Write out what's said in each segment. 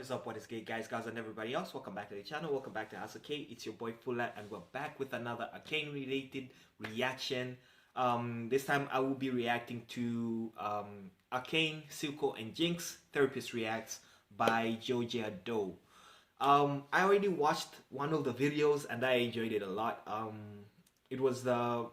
is up? What is good, guys and everybody else? Welcome back to the channel. Welcome back to Arcane. It's your boy Fuller, and we're back with another Arcane related reaction. This time I will be reacting to Arcane, Silco, and Jinx Therapist Reacts by Georgia Doe. I already watched one of the videos and I enjoyed it a lot. It was the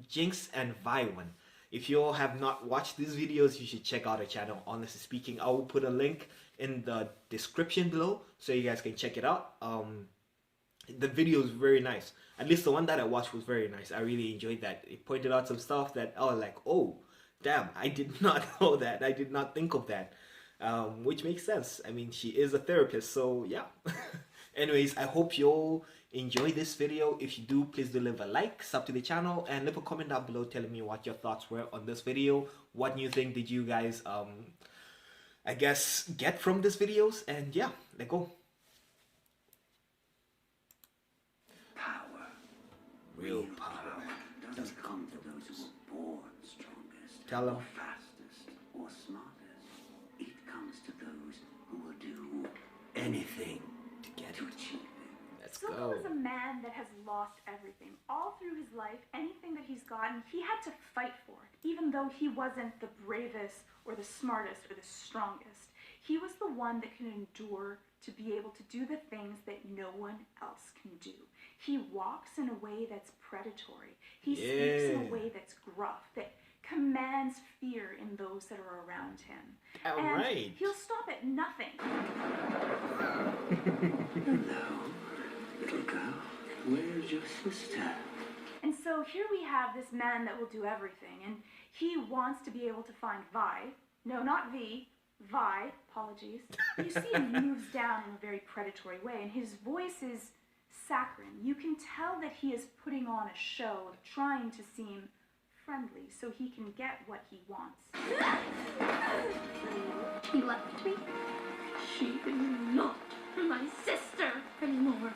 Jinx and Vi one. If you all have not watched these videos, you should check out our channel. Honestly speaking, I will put a link in the description below so you guys can check it out. The video is very nice. At least the one that I watched was very nice. I really enjoyed that. It pointed out some stuff that I was like, oh, damn, I did not know that. I did not think of that. Which makes sense. I mean, she is a therapist, so yeah. Anyways, I hope you all enjoy this video. If you do, please do leave a like, sub to the channel, and leave a comment down below telling me what your thoughts were on this video. What new thing did you guys, I guess, get from these videos? And yeah, let's go. Power. Real power. Doesn't come to those who are born strongest, Tell 'em. or fastest, or smartest. It comes to those who will do anything To get to it. achieve it. Let's Silco go. is a man that has lost everything. All through his life, anything that he's gotten, he had to fight for. Even though he wasn't the bravest or the smartest or the strongest, he was the one that can endure to be able to do the things that no one else can do. He walks in a way that's predatory. He speaks in a way that's gruff, that commands fear in those that are around him. All and right. he'll stop at nothing. Hello, little girl. Where's your sister? And so here we have this man that will do everything, and he wants to be able to find Vi. No, not V. Vi, apologies. You see him, he moves down in a very predatory way, and his voice is saccharine. You can tell that he is putting on a show, trying to seem friendly so he can get what he wants. He left me. She is not my sister anymore.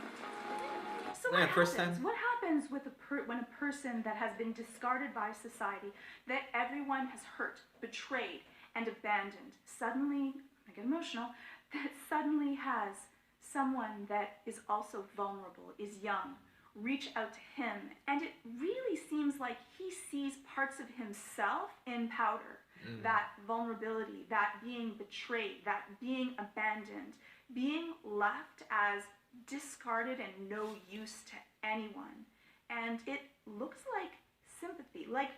So Yeah, what first happens? time. What happens with when a person that has been discarded by society, that everyone has hurt, betrayed, and abandoned, suddenly, I get emotional, that suddenly has someone that is also vulnerable, is young, reach out to him, and it really seems like he sees parts of himself in Powder. That vulnerability, that being betrayed, that being abandoned, being left as discarded and no use to anyone. And it looks like sympathy, like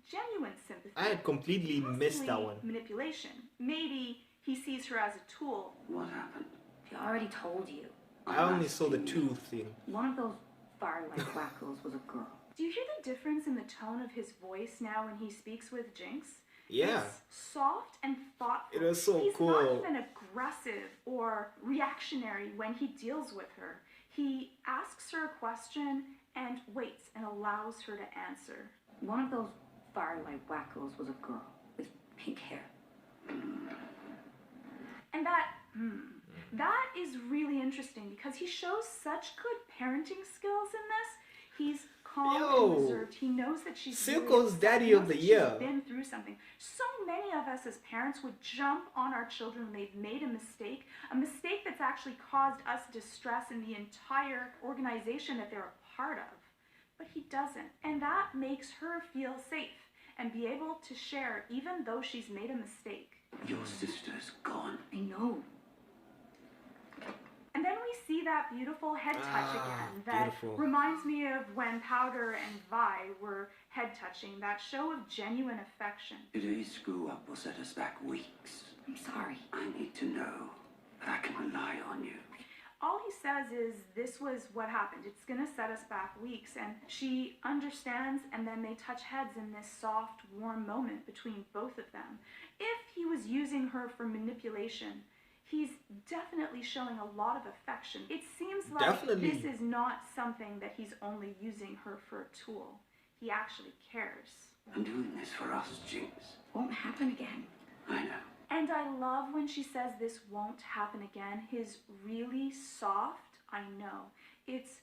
genuine sympathy. I had completely missed that one. Manipulation. Maybe he sees her as a tool. What happened? She already told you. I only saw the tooth thing. One of those firelight wackos was a girl. Do you hear the difference in the tone of his voice now when he speaks with Jinx? Yeah. It's soft and thoughtful. It was so He's cool. not even aggressive or reactionary when he deals with her. He asks her a question and waits and allows her to answer. One of those firelight wackos was a girl with pink hair. And that is really interesting because he shows such good parenting skills in this. He's calm and reserved. He knows that she's Silco's upset. daddy He knows of the that year. She's been through something. So many of us as parents would jump on our children when they've made a mistake that's actually caused us distress in the entire organization that they're a part of. But he doesn't, and that makes her feel safe and be able to share even though she's made a mistake. Your sister's gone. I know. And then we see that beautiful head touch again that beautiful. reminds me of when Powder and Vi were head touching, that show of genuine affection. Today's screw up will set us back weeks. I'm sorry. I need to know that I can rely on you. All he says is, this was what happened. It's going to set us back weeks. And she understands, and then they touch heads in this soft, warm moment between both of them. If he was using her for manipulation, he's definitely showing a lot of affection. It seems like this is not something that he's only using her for a tool. He actually cares. I'm doing this for us, Jinx. Won't happen again. I know. And I love when she says this won't happen again. His really soft, I know. It's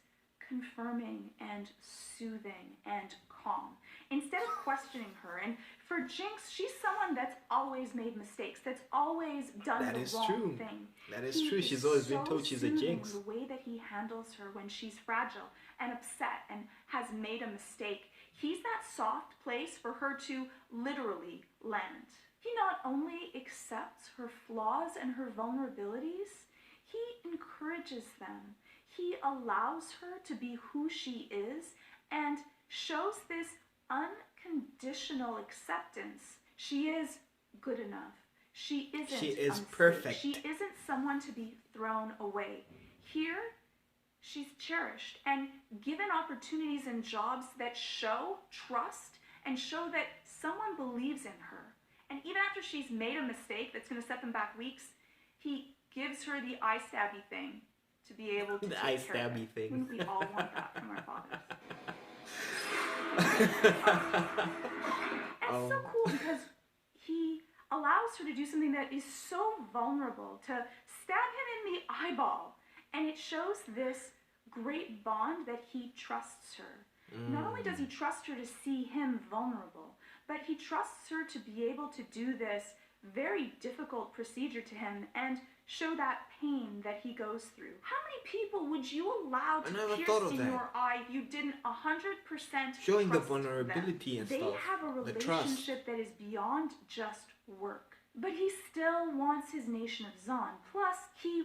confirming and soothing and calm instead of questioning her. And for Jinx, she's someone that's always made mistakes, that's always done That the is wrong true. thing. That is true. She's always been told she's a soothing Jinx. The way that he handles her when she's fragile and upset and has made a mistake, he's that soft place for her to literally land. He not only accepts her flaws and her vulnerabilities, he encourages them. He allows her to be who she is and shows this unconditional acceptance. She is good enough. She isn't unsafe. Perfect. She isn't someone to be thrown away. Here, she's cherished and given opportunities and jobs that show trust and show that someone believes in her. And even after she's made a mistake that's going to set them back weeks, he gives her the eye stabby thing to be able to The take eye care of stabby it. thing. Wouldn't we all want that from our fathers? And it's so cool because he allows her to do something that is so vulnerable, to stab him in the eyeball. And it shows this great bond that he trusts her. Not only does he trust her to see him vulnerable, but he trusts her to be able to do this very difficult procedure to him and show that pain that he goes through. How many people would you allow to pierce in your eye if you didn't 100% showing the trust vulnerability them? and They stuff. have a The trust. relationship that is beyond just work. But he still wants his nation of Zon. Plus, he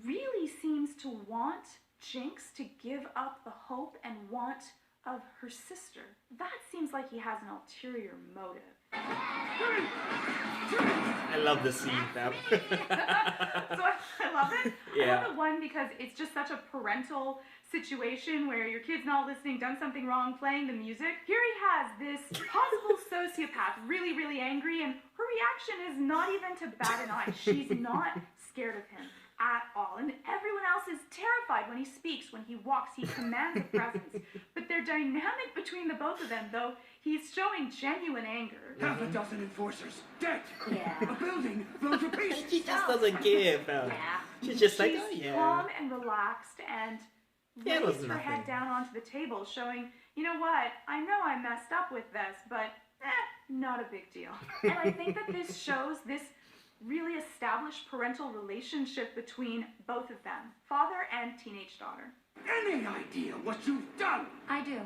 really seems to want Jinx to give up the hope and want of her sister. That seems like he has an ulterior motive. I love the scene, fam. So I love it. Yeah. I love it, one, because it's just such a parental situation where your kid's not listening, done something wrong, playing the music. Here he has this possible sociopath, really, really angry, and her reaction is not even to bat an eye. She's not scared of him at all. And everyone else is terrified when he speaks, when he walks, he commands a presence. But their dynamic between the both of them, though, he's showing genuine anger. Half a dozen enforcers dead. Yeah. A building blown to pieces. She just doesn't care, fam. She's just like, She's oh yeah. calm and relaxed and Yeah, it was lays her head nothing. down onto the table, showing, you know what, I know I messed up with this, but not a big deal. And I think that this shows this really established parental relationship between both of them, father and teenage daughter. Any idea what you've done? I do.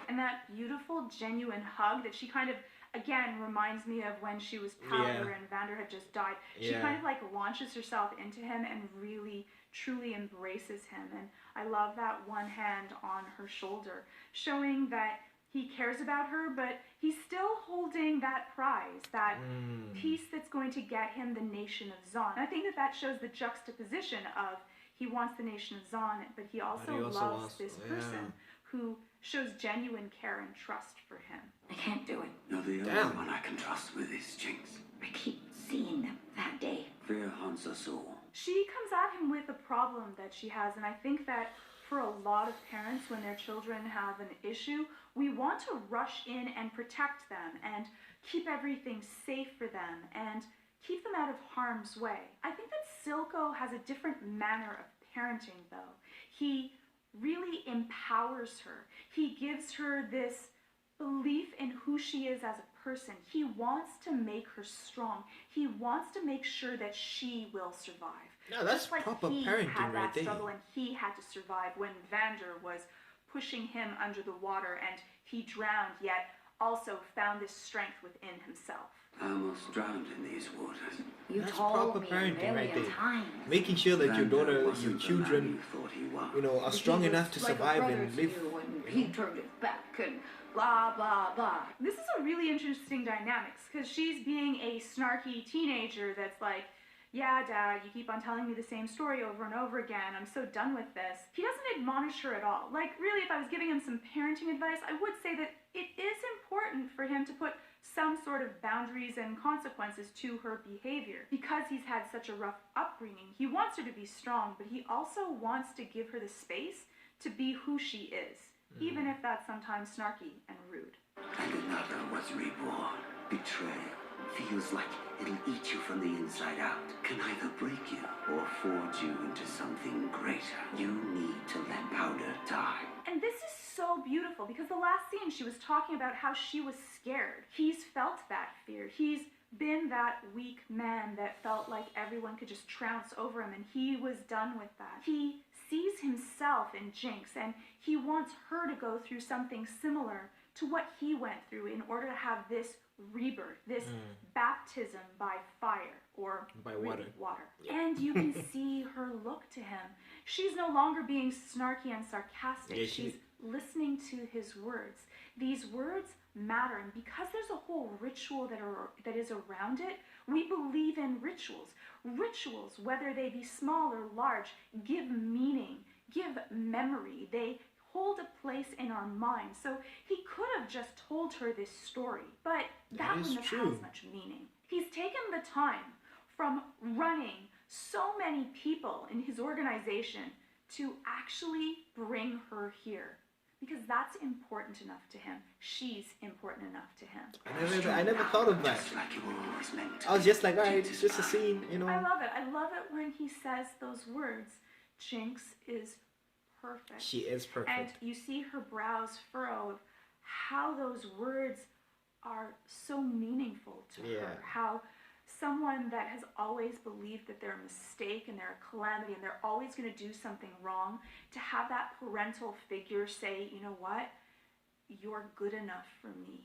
And that beautiful, genuine hug that she kind of, again, reminds me of when she was Powder Yeah. and Vander had just died. She Yeah. kind of like launches herself into him and really, truly embraces him. And I love that one hand on her shoulder, showing that he cares about her, but he's still holding that prize, that piece that's going to get him the nation of Zon. And I think that that shows the juxtaposition of he wants the nation of Zon, but he also, he also loves wants- this yeah. person who shows genuine care and trust for him. I can't do it. You're the Damn. only one I can trust with this, Jinx. I keep seeing them that day. Fear haunts us all. She comes at him with a problem that she has, and I think that for a lot of parents, when their children have an issue, we want to rush in and protect them and keep everything safe for them and keep them out of harm's way. I think that Silco has a different manner of parenting, though. He really empowers her. He gives her this belief in who she is as a person. He wants to make her strong. He wants to make sure that she will survive. No, that's Just like proper he parenting had that right there. struggle and he had to survive when Vander was pushing him under the water and he drowned, yet also found this strength within himself. I almost drowned in these waters. You That's told proper me a parenting right million there. times. Making sure that your Vander daughter, your wasn't the man children, you thought he was. you know, are strong He was enough to like a survive brother and to live. you, and he turned his back and blah blah blah. This is a really interesting dynamics because she's being a snarky teenager that's like, yeah, Dad, you keep on telling me the same story over and over again. I'm so done with this. He doesn't admonish her at all. Like, really, if I was giving him some parenting advice, I would say that it is important for him to put some sort of boundaries and consequences to her behavior. Because he's had such a rough upbringing, he wants her to be strong, but he also wants to give her the space to be who she is, even if that's sometimes snarky and rude. And another was reborn. Betrayal feels like It'll eat you from the inside out. Can either break you or forge you into something greater. You need to let powder die. And this is so beautiful because the last scene she was talking about how she was scared. He's felt that fear. He's been that weak man that felt like everyone could just trounce over him, and he was done with that. He sees himself in Jinx, and he wants her to go through something similar to what he went through in order to have this rebirth, this baptism by fire or by really water. And you can see her look to him. She's no longer being snarky and sarcastic. Yeah, She's listening to his words. These words matter, and because there's a whole ritual that is around it, we believe in rituals. Rituals, whether they be small or large, give meaning, give memory. They hold a place in our mind. So he could have just told her this story, but that wouldn't have had as much meaning. He's taken the time from running so many people in his organization to actually bring her here, because that's important enough to him. She's important enough to him. I never thought of that. Just like you were always meant to. I was just like, alright, it's just a scene, you know. I love it. I love it when he says those words. Jinx is perfect. She is perfect. And you see her brows furrow of how those words are so meaningful to her. How someone that has always believed that they're a mistake and they're a calamity and they're always going to do something wrong, to have that parental figure say, you know what, you're good enough for me.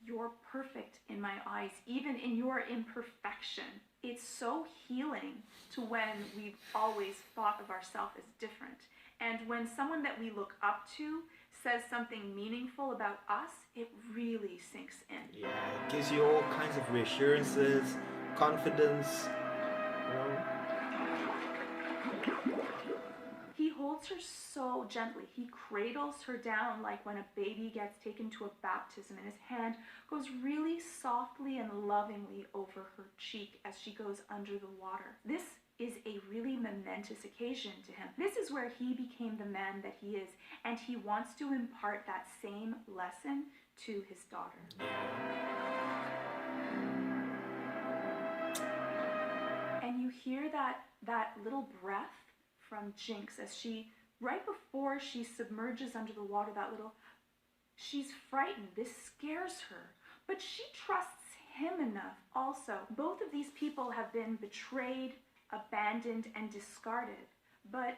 You're perfect in my eyes, even in your imperfection. It's so healing to when we've always thought of ourselves as different. And when someone that we look up to says something meaningful about us, it really sinks in. Yeah, it gives you all kinds of reassurances, confidence, you know. He holds her so gently. He cradles her down like when a baby gets taken to a baptism, and his hand goes really softly and lovingly over her cheek as she goes under the water. This is a really momentous occasion to him. This is where he became the man that he is, and he wants to impart that same lesson to his daughter. And you hear that little breath from Jinx as she, right before she submerges under the water, she's frightened. This scares her, but she trusts him enough also. Both of these people have been betrayed, abandoned, and discarded, but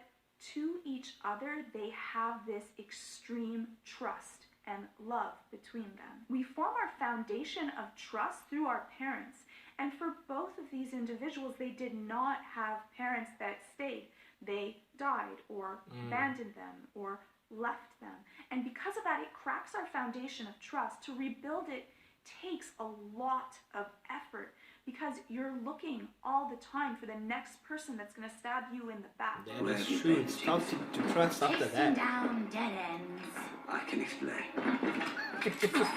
to each other they have this extreme trust and love between them. We form our foundation of trust through our parents, and for both of these individuals, they did not have parents that stayed. They died or abandoned them or left them, and because of that, it cracks our foundation of trust. To rebuild it takes a lot of effort, because you're looking all the time for the next person that's going to stab you in the back. Yeah, that's true. It's tough to trust after Chasing that. down dead ends. I can explain.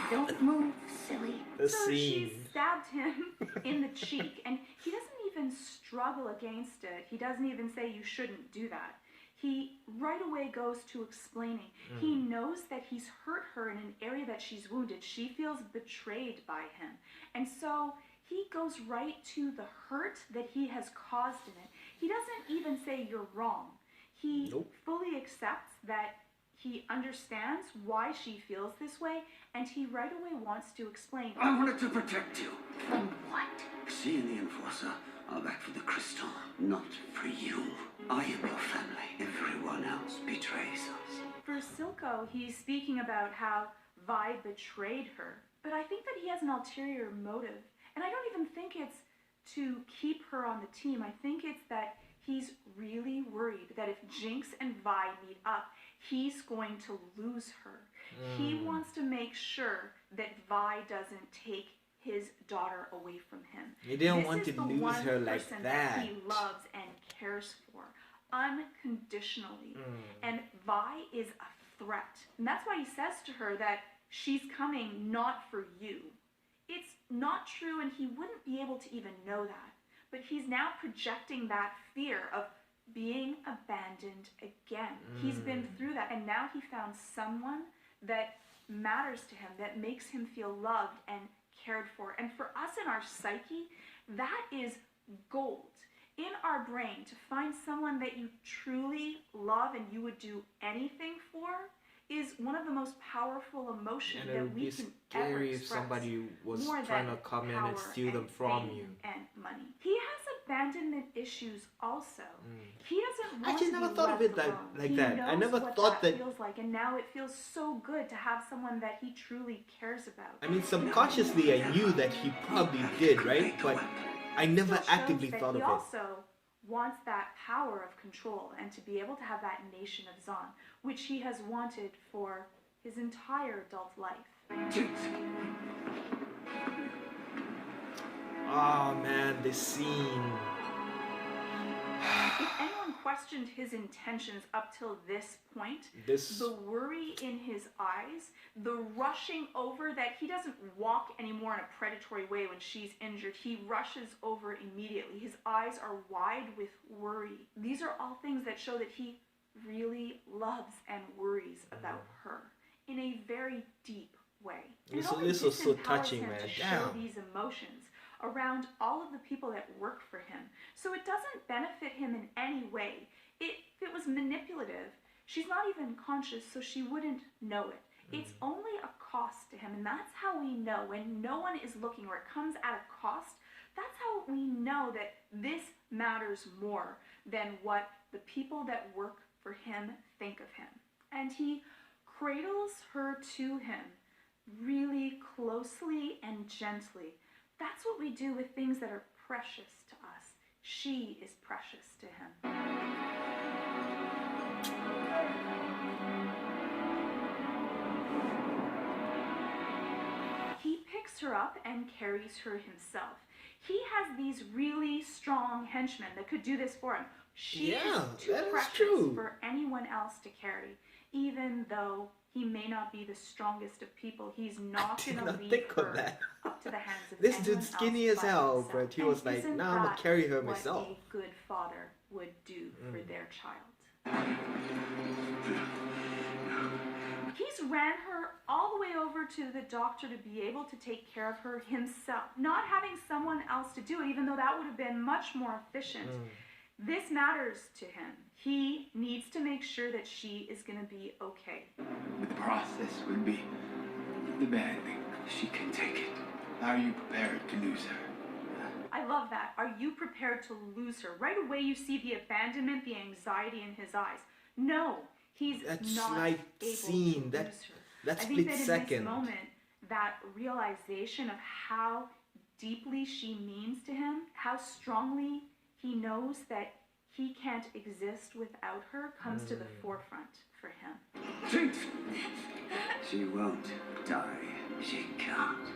Don't move, silly. The So scene. she stabbed him in the cheek, and he doesn't even struggle against it. He doesn't even say you shouldn't do that. He right away goes to explaining. He knows that he's hurt her in an area that she's wounded. She feels betrayed by him. And so he goes right to the hurt that he has caused in it. He doesn't even say you're wrong. He fully accepts that he understands why she feels this way, and he right away wants to explain. I wanted to protect you. From what? She and the Enforcer are back for the crystal, not for you. I am your family. Everyone else betrays us. For Silco, he's speaking about how Vi betrayed her, but I think that he has an ulterior motive. And I don't even think it's to keep her on the team. I think it's that he's really worried that if Jinx and Vi meet up, he's going to lose her. He wants to make sure that Vi doesn't take his daughter away from him. He didn't want to lose her like person that. he loves and cares for unconditionally. And Vi is a threat. And that's why he says to her that she's coming not for you. It's not true, and he wouldn't be able to even know that. But he's now projecting that fear of being abandoned again. He's been through that, and now he found someone that matters to him, that makes him feel loved and cared for. And for us in our psyche, That is gold. In our brain, to find someone that you truly love and you would do anything for is one of the most powerful emotions And it that would we be can ever scary if express. somebody was More trying than to come in power and steal them from fame you. and money. He has abandonment issues also. He doesn't want Actually, to never be thought of left it alone. like He that. I knows never what thought that. feels like, and now it feels so good to have someone that he truly cares about. I mean, subconsciously, I knew that he probably did, right? But I never Still shows actively that thought of he it. also wants that power of control and to be able to have that nation of Zon, which he has wanted for his entire adult life. Jinx. Oh man, this scene. If anyone questioned his intentions up till this point, This. the worry in his eyes, the rushing over, that he doesn't walk anymore in a predatory way when she's injured. He rushes over immediately. His eyes are wide with worry. These are all things that show that he really loves and worries about her in a very deep way. And This was so empowers touching, him man. to show Damn. these emotions around all of the people that work for him. So it doesn't benefit him in any way. If it was manipulative, she's not even conscious, so she wouldn't know it. It's only a cost to him, and that's how we know when no one is looking or it comes at a cost. That's how we know that this matters more than what the people that work for him think of him. And he cradles her to him really closely and gently. That's what we do with things that are precious to us. She is precious to him. He picks her up and carries her himself. He has these really strong henchmen that could do this for him. She Yeah, is too that is precious true. for anyone else to carry, even though he may not be the strongest of people. He's not did going to not leave think of her that. up to the hands of This anyone dude's skinny else as by hell, himself. but he And was like, isn't nah, I'm gonna that carry her what myself. a good father would do for their child? He's ran her all the way over to the doctor to be able to take care of her himself, not having someone else to do it, even though that would have been much more efficient. This matters to him. He needs to make sure that she is going to be okay. The process would be the bad thing. She can take it. Are you prepared to lose her? I love that. Are you prepared to lose her? Right away you see the abandonment, the anxiety in his eyes. No, he's That not slight able scene, to that- lose her. that I think split that in second. this moment, that realization of how deeply she means to him, how strongly he knows that he can't exist without her, comes to the forefront for him. Jinx! She won't die. She can't.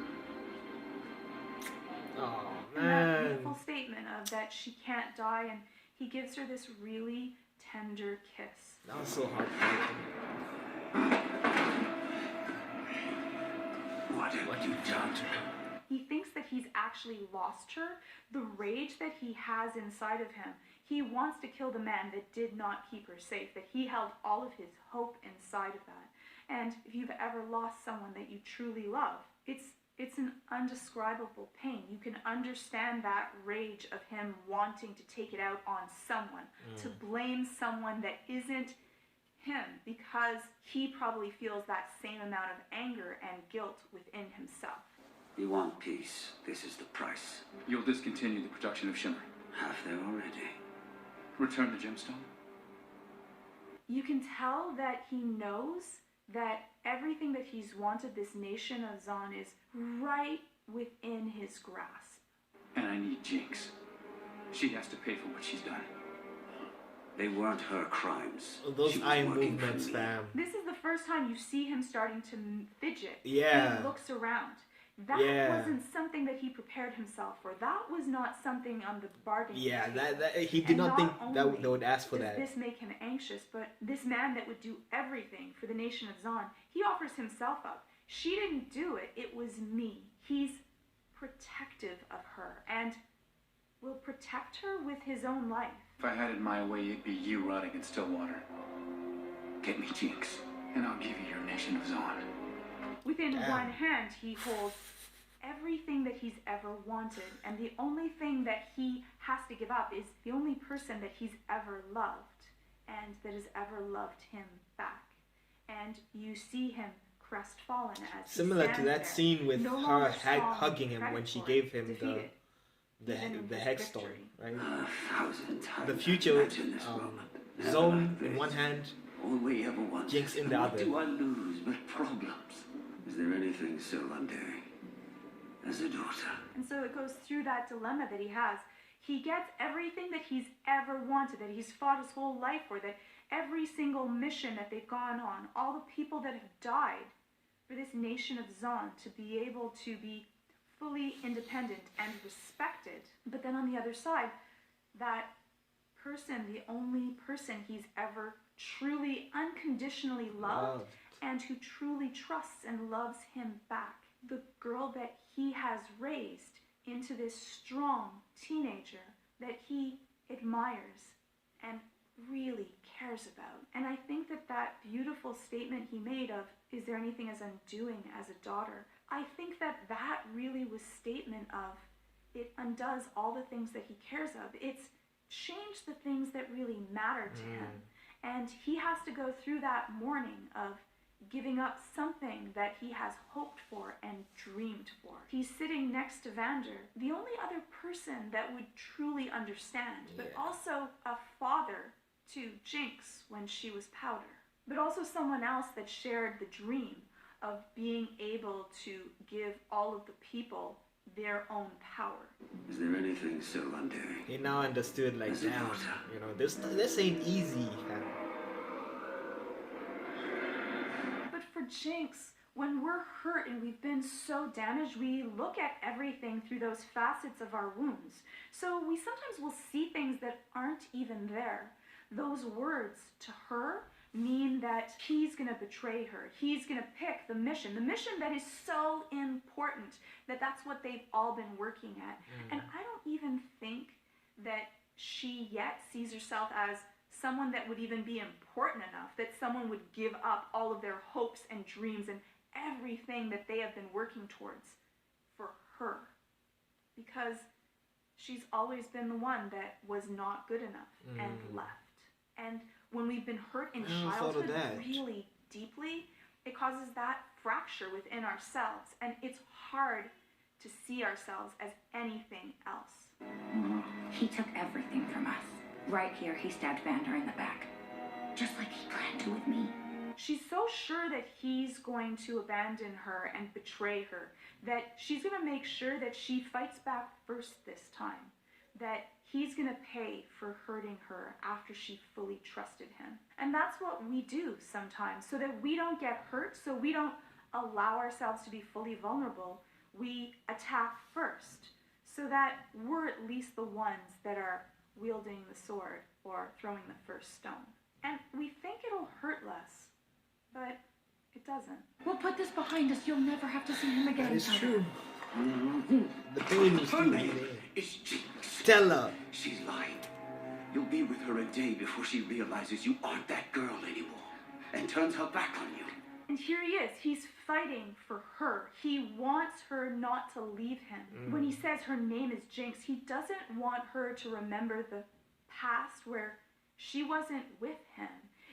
Oh And that man. beautiful statement of that she can't die, and he gives her this really tender kiss. That was so heartbreaking. What have you done to her? He thinks that he's actually lost her. The rage that he has inside of him, he wants to kill the man that did not keep her safe, that he held all of his hope inside of that. And if you've ever lost someone that you truly love, it's an undescribable pain. You can understand that rage of him wanting to take it out on someone, to blame someone that isn't him, because he probably feels that same amount of anger and guilt within himself. You want peace. This is the price. You'll discontinue the production of Shimmer. Have there already. Return the gemstone. You can tell that he knows that everything that he's wanted this nation of Zon is right within his grasp. And I need Jinx. She has to pay for what she's done. They weren't her crimes. Those She was eye working for movements, me. fam. This is the first time you see him starting to fidget. Yeah. He looks around. That Yeah. wasn't something that he prepared himself for. That was not something on the bargaining Yeah, table. that he did And not think only that they would ask for does that. this make him anxious, but this man that would do everything for the nation of Zon, he offers himself up. She didn't do it. It was me. He's protective of her and will protect her with his own life. If I had it my way, it'd be you rotting in Stillwater. Get me Jinx, and I'll give you your nation of Zon. Within Damn. one hand, he holds every everything that he's ever wanted, and the only thing that he has to give up is the only person that he's ever loved and that has ever loved him back. And you see him crestfallen as he Similar to stands that there, scene with no her longer strong, hugging him when she predatory, gave him defeated, the even in his hex stone, victory. right? 1,000 times. The future imagine this moment. Never zone like in this. one hand, All we ever wanted. Jinx in the And what other. do I lose but problems? Is there anything so undaring as a daughter? And so it goes through that dilemma that he has. He gets everything that he's ever wanted, that he's fought his whole life for, that every single mission that they've gone on, all the people that have died for this nation of Zon to be able to be fully independent and respected. But then on the other side, that person, the only person he's ever truly, unconditionally loved, and who truly trusts and loves him back. The girl that he has raised into this strong teenager that he admires and really cares about. And I think that that beautiful statement he made of, is there anything as undoing as a daughter? I think that that really was statement of, it undoes all the things that he cares of. It's changed the things that really matter to him. And he has to go through that mourning of giving up something that he has hoped for and dreamed for. He's sitting next to Vander, the only other person that would truly understand, but also a father to Jinx when she was powder, but also someone else that shared the dream of being able to give all of the people their own power. Is there anything so undaring? he now understood, like, As a damn, daughter. you know, this ain't easy, fam. But for Jinx, when we're hurt and we've been so damaged, we look at everything through those facets of our wounds. So we sometimes will see things that aren't even there. Those words to her mean that he's going to betray her. He's going to pick the mission that is so important, that's what they've all been working at. And I don't even think that she yet sees herself as someone that would even be important enough, that someone would give up all of their hopes and dreams and everything that they have been working towards for her. Because she's always been the one that was not good enough and left. And when we've been hurt in childhood really deeply, it causes that fracture within ourselves, and it's hard to see ourselves as anything else. He took everything from us. Right here, he stabbed Vander in the back. Just like he planned to with me. She's so sure that he's going to abandon her and betray her, that she's going to make sure that she fights back first this time, that he's going to pay for hurting her after she fully trusted him. And that's what we do sometimes, so that we don't get hurt, so we don't allow ourselves to be fully vulnerable. We attack first, so that we're at least the ones that are wielding the sword or throwing the first stone. And we think it'll hurt less, but it doesn't. We'll put this behind us. You'll never have to see him again. That is Mother. true. The pain was Her too name deep. is Jinx. Tell her. She's lying. You'll be with her a day before she realizes you aren't that girl anymore and turns her back on you. And here he is. He's fighting for her. He wants her not to leave him. When he says her name is Jinx, he doesn't want her to remember the past where she wasn't with him.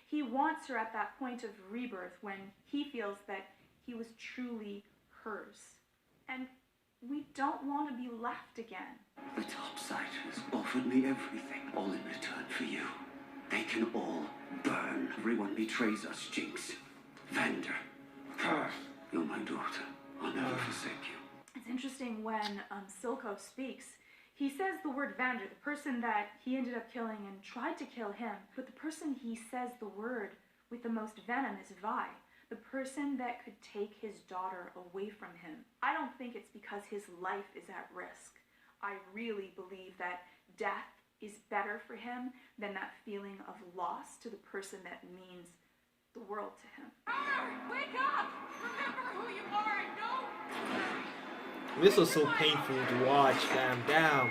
He wants her at that point of rebirth when he feels that he was truly hers. And we don't want to be left again. The Topsiders offered me everything, all in return for you. They can all burn. Everyone betrays us, Jinx. Vander. Her. You're my daughter. I'll never forsake you. It's interesting when Silco speaks. He says the word Vander, the person that he ended up killing and tried to kill him. But the person he says the word with the most venom is Vi. The person that could take his daughter away from him. I don't think it's because his life is at risk. I really believe that death is better for him than that feeling of loss to the person that means the world to him. Wake up! Remember who you are and go! This was so painful to watch, fam. Damn.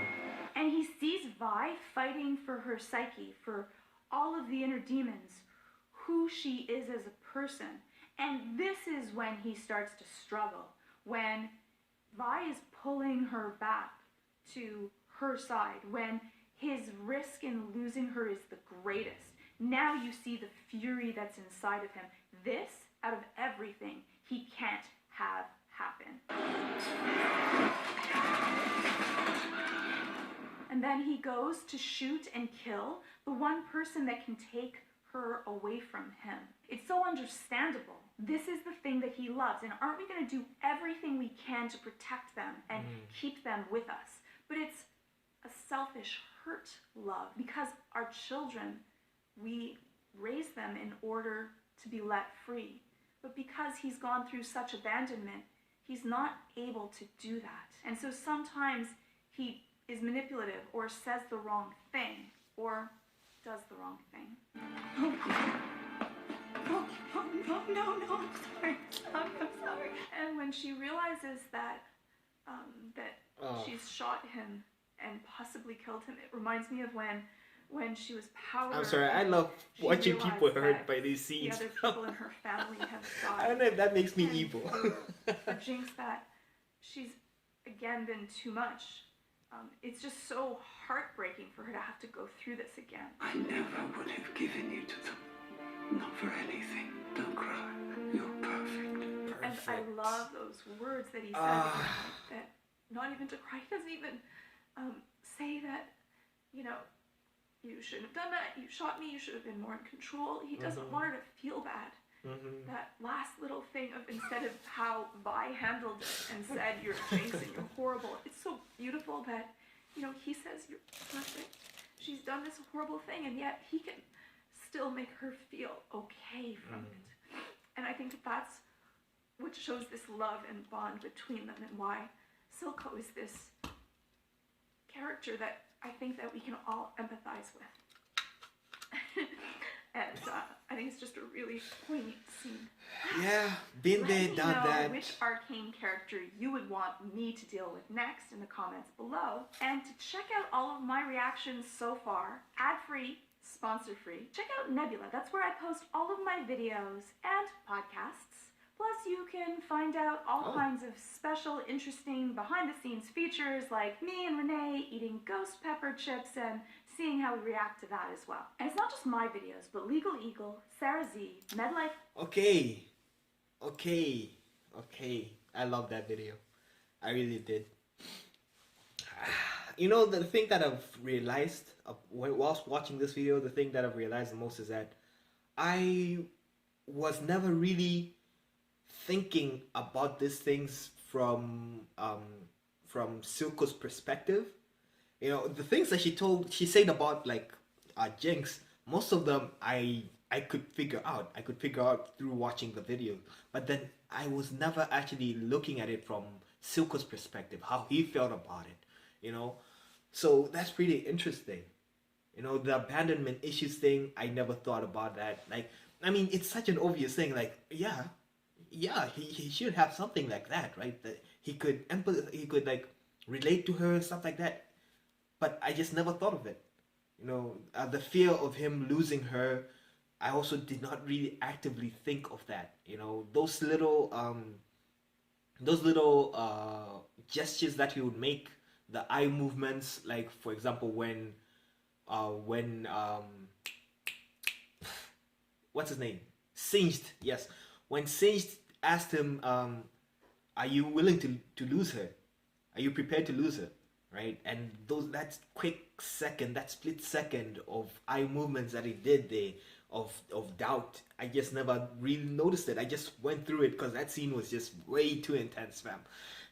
And he sees Vi fighting for her psyche, for all of the inner demons, who she is as a person. And this is when he starts to struggle, when Vi is pulling her back to her side when his risk in losing her is the greatest. Now you see the fury that's inside of him. This, out of everything, he can't have happen. And then he goes to shoot and kill the one person that can take her away from him. It's so understandable. This is the thing that he loves. And aren't we going to do everything we can to protect them and keep them with us? But it's a selfish, hurt love, because our children, we raise them in order to be let free. But because he's gone through such abandonment, he's not able to do that. And so sometimes he is manipulative or says the wrong thing or does the wrong thing. No, I'm sorry. And when she realizes that she's shot him and possibly killed him, it reminds me of when she was powder. I'm sorry, I love watching people hurt by these the scenes. other people in her family have died. I don't know if that makes me And evil. for Jinx, that she's again been too much. It's just so heartbreaking for her to have to go through this again. I never would have given you to them. Not for anything. Don't cry. You're perfect. And I love those words that he said, that not even to cry. He doesn't even say that, you know, you shouldn't have done that, you shot me, you should have been more in control. He doesn't want her to feel bad. That last little thing of, instead of how Vi handled it and said, you're Jinx and you're horrible, it's so beautiful that, you know, he says, you're perfect. She's done this horrible thing, and yet he can still make her feel okay from it. And I think that's what shows this love and bond between them, and why Silco is this character that I think that we can all empathize with. And I think it's just a really poignant scene. Yeah, been there, Let done me know that. which Arcane character you would want me to deal with next in the comments below. And to check out all of my reactions so far, ad-free, sponsor-free, check out Nebula. That's where I post all of my videos and podcasts. Plus, you can find out all kinds of special, interesting, behind-the-scenes features like me and Renee eating ghost pepper chips and seeing how we react to that as well. And it's not just my videos, but Legal Eagle, Sarah Z, MedLife. Okay. I love that video. I really did. You know, the thing that I've realized whilst watching this video, the thing that I've realized the most is that I was never really thinking about these things from Silco's perspective. You know, the things that she said about like Jinx, most of them I could figure out. I could figure out through watching the video. But then I was never actually looking at it from Silco's perspective, how he felt about it, you know. So that's pretty interesting. You know, the abandonment issues thing, I never thought about that. Like, I mean, it's such an obvious thing. Like, yeah, he should have something like that, right? That he could like relate to her, stuff like that. But I just never thought of it. You know, the fear of him losing her, I also did not really actively think of that. You know, those little gestures that he would make, the eye movements, like for example when what's his name? Singed, yes. When Singed asked him, are you willing to lose her? Are you prepared to lose her? Right? And that quick second, that split second of eye movements that he did there, of doubt, I just never really noticed it. I just went through it because that scene was just way too intense, fam.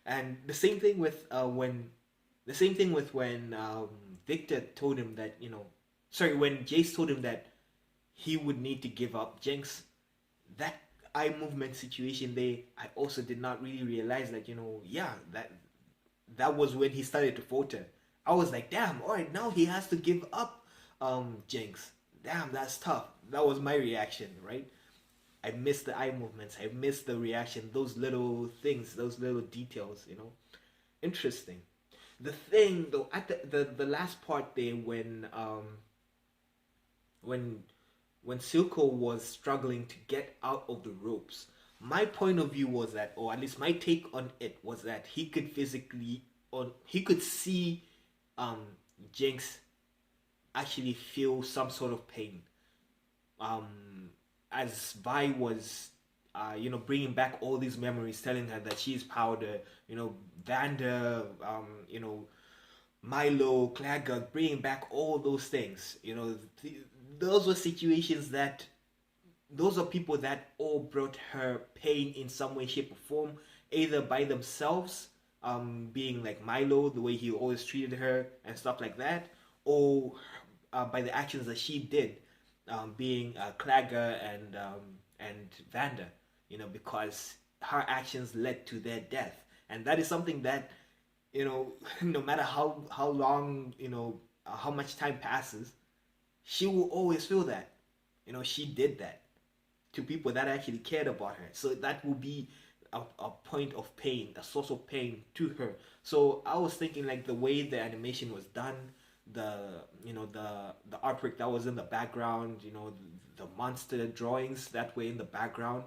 And the same thing with when Victor told him that, you know, when Jace told him that he would need to give up Jinx, that eye movement situation there, I also did not really realize that, you know, yeah, that was when he started to falter. I was like, damn, alright, now he has to give up Jinx. Damn, that's tough. That was my reaction, right? I missed the eye movements. I missed the reaction. Those little things, those little details, you know. Interesting. The thing, though, at the last part there when Silco was struggling to get out of the ropes, my point of view was that, or at least my take on it was that he could physically, or he could see Jinx actually feel some sort of pain. As Vi was, bringing back all these memories, telling her that she's powder, Vander, Milo, Clagger, bringing back all those things. Those were situations that, those are people that all brought her pain in some way, shape, or form, either by themselves, being like Milo, the way he always treated her and stuff like that, or by the actions that she did, being Clagger and Vander, because her actions led to their death, and that is something that, no matter how long, how much time passes, she will always feel that, she did that to people that actually cared about her. So that will be a point of pain, a source of pain to her. So I was thinking, like, the way the animation was done, the artwork that was in the background, the monster drawings that were in the background,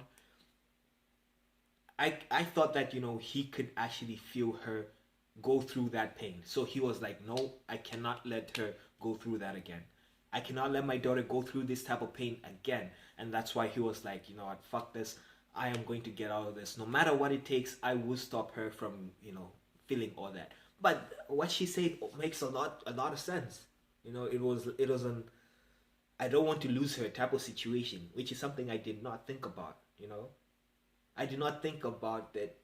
I thought that, he could actually feel her go through that pain. So he was like, no, I cannot let her go through that again. I cannot let my daughter go through this type of pain again. And that's why he was like, what, fuck this. I am going to get out of this. No matter what it takes, I will stop her from, feeling all that. But what she said makes a lot of sense. It was an I don't want to lose her type of situation, which is something I did not think about, I did not think about that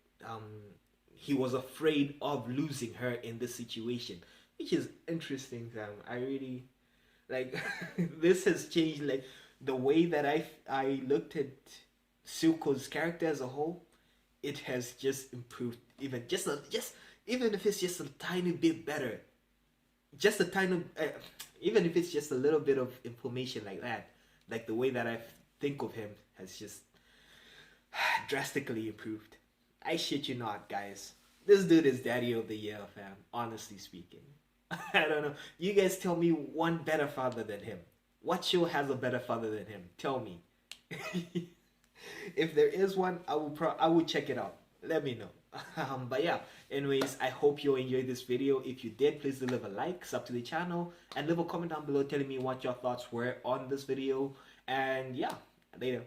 he was afraid of losing her in this situation, which is interesting. I really, like, this has changed, like, the way that I looked at Silco's character as a whole. It has just improved, even even if it's just a tiny bit better, just a tiny, even if it's just a little bit of information like that, like the way that I think of him has just drastically improved. I shit you not, guys. This dude is Daddy of the Year, fam. Honestly speaking. I don't know. You guys tell me one better father than him. What show has a better father than him? Tell me. If there is one, I will check it out. Let me know. But yeah, anyways, I hope you enjoyed this video. If you did, please leave a like, sub to the channel, and leave a comment down below telling me what your thoughts were on this video. And yeah, later.